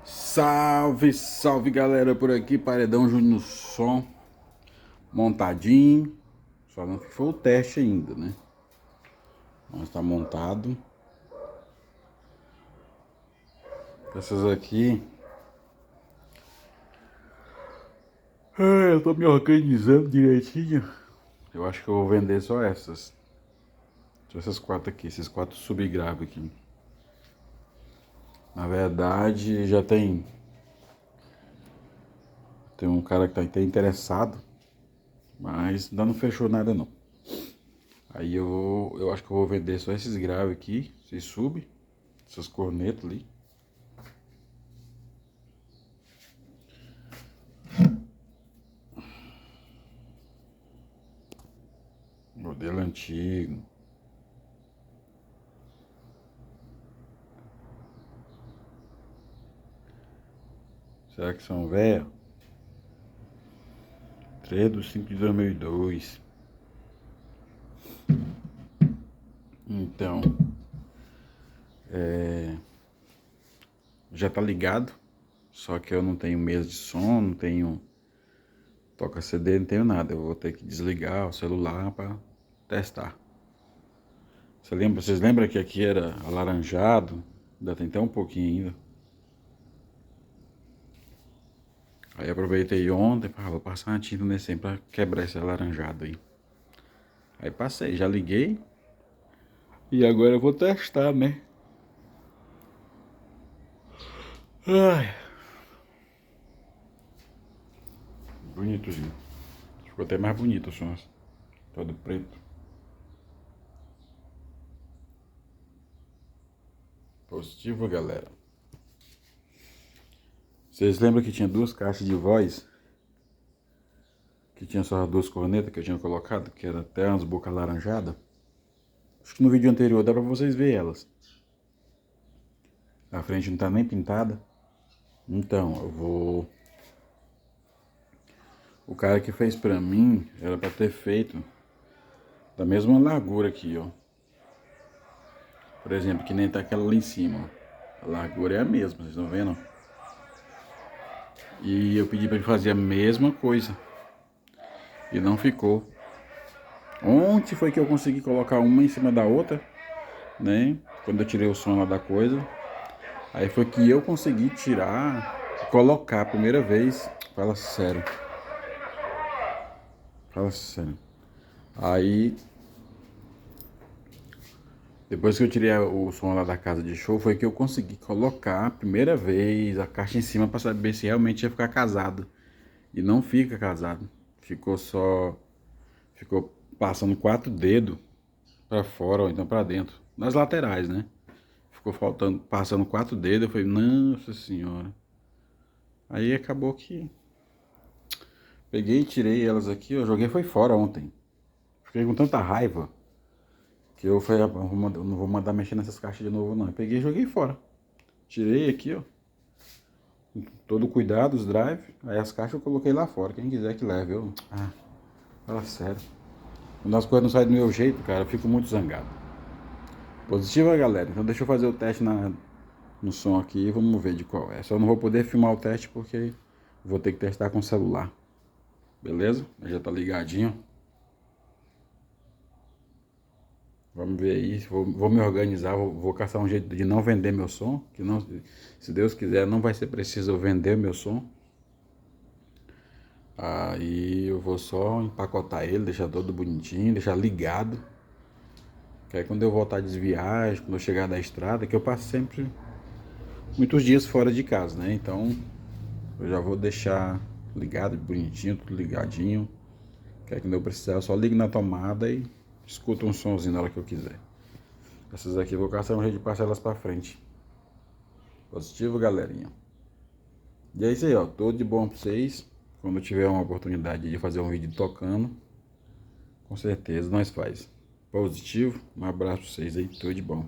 Salve, salve galera, por aqui, Paredão Júnior no som, montadinho, só não foi o teste ainda, né? Mas tá montado. Essas aqui, eu tô me organizando direitinho. Eu acho que eu vou vender só essas. Só essas quatro aqui, esses quatro subgrave aqui. Na verdade, já tem um cara que tá até interessado, mas ainda não fechou nada não. Aí eu acho que eu vou vender só esses graves aqui, esses sub, essas cornetas ali. Modelo antigo. Será que são velhos? 3/5/2002. Então, já tá ligado. Só que eu não tenho mesa de som, não tenho toca CD, não tenho nada. Eu vou ter que desligar o celular para testar. Vocês lembram que aqui era alaranjado? Ainda tem até um pouquinho ainda. Aí aproveitei ontem, vou passar uma tinta nesse para quebrar esse alaranjado aí. Aí passei, já liguei. E agora eu vou testar, né? Ai, bonitozinho. Ficou até mais bonito o som. Todo preto. Positivo, galera. Vocês lembram que tinha duas caixas de voz? Que tinha só duas cornetas que eu tinha colocado, que era até umas bocas laranjadas? Acho que no vídeo anterior dá pra vocês verem elas. A frente não tá nem pintada. Então, eu vou... O cara que fez pra mim, era pra ter feito da mesma largura aqui, ó. Por exemplo, que nem tá aquela lá em cima, ó. A largura é a mesma, vocês estão vendo? E eu pedi pra ele fazer a mesma coisa. E não ficou. Ontem foi que eu consegui colocar uma em cima da outra, né? Quando eu tirei o som lá da coisa. Aí foi que eu consegui tirar, colocar a primeira vez. Fala sério. Fala sério. Aí, depois que eu tirei o som lá da casa de show, foi que eu consegui colocar a primeira vez a caixa em cima pra saber se realmente ia ficar casado. E não fica casado. Ficou passando 4 dedos pra fora ou então pra dentro. Nas laterais, né? Ficou passando 4 dedos. Eu falei, nossa senhora. Aí acabou que peguei e tirei elas aqui, eu joguei foi fora ontem. Fiquei com tanta raiva que eu falei, não vou mandar mexer nessas caixas de novo não. Eu peguei e joguei fora. Tirei aqui, ó. Com todo cuidado, os drive. Aí as caixas eu coloquei lá fora. Quem quiser que leve. Fala sério. Quando as coisas não saem do meu jeito, cara, eu fico muito zangado. Positiva, galera. Então deixa eu fazer o teste no som aqui e vamos ver de qual é. Só não vou poder filmar o teste porque vou ter que testar com o celular. Beleza? Já tá ligadinho. Vamos ver aí, vou me organizar, vou caçar um jeito de não vender meu som, que não, se Deus quiser, não vai ser preciso eu vender meu som. Aí eu vou só empacotar ele, deixar todo bonitinho, deixar ligado. Que aí quando eu voltar de viagem, quando eu chegar da estrada, que eu passo sempre muitos dias fora de casa, né? Então eu já vou deixar ligado, bonitinho, tudo ligadinho. Que aí quando eu precisar, eu só ligo na tomada e escuto um somzinho na hora que eu quiser. Essas aqui eu vou caçar um jeito de passar elas pra frente. Positivo, galerinha. E é isso aí, ó. Tudo de bom pra vocês. Quando tiver uma oportunidade de fazer um vídeo tocando, com certeza nós faz. Positivo. Um abraço pra vocês aí. Tudo de bom.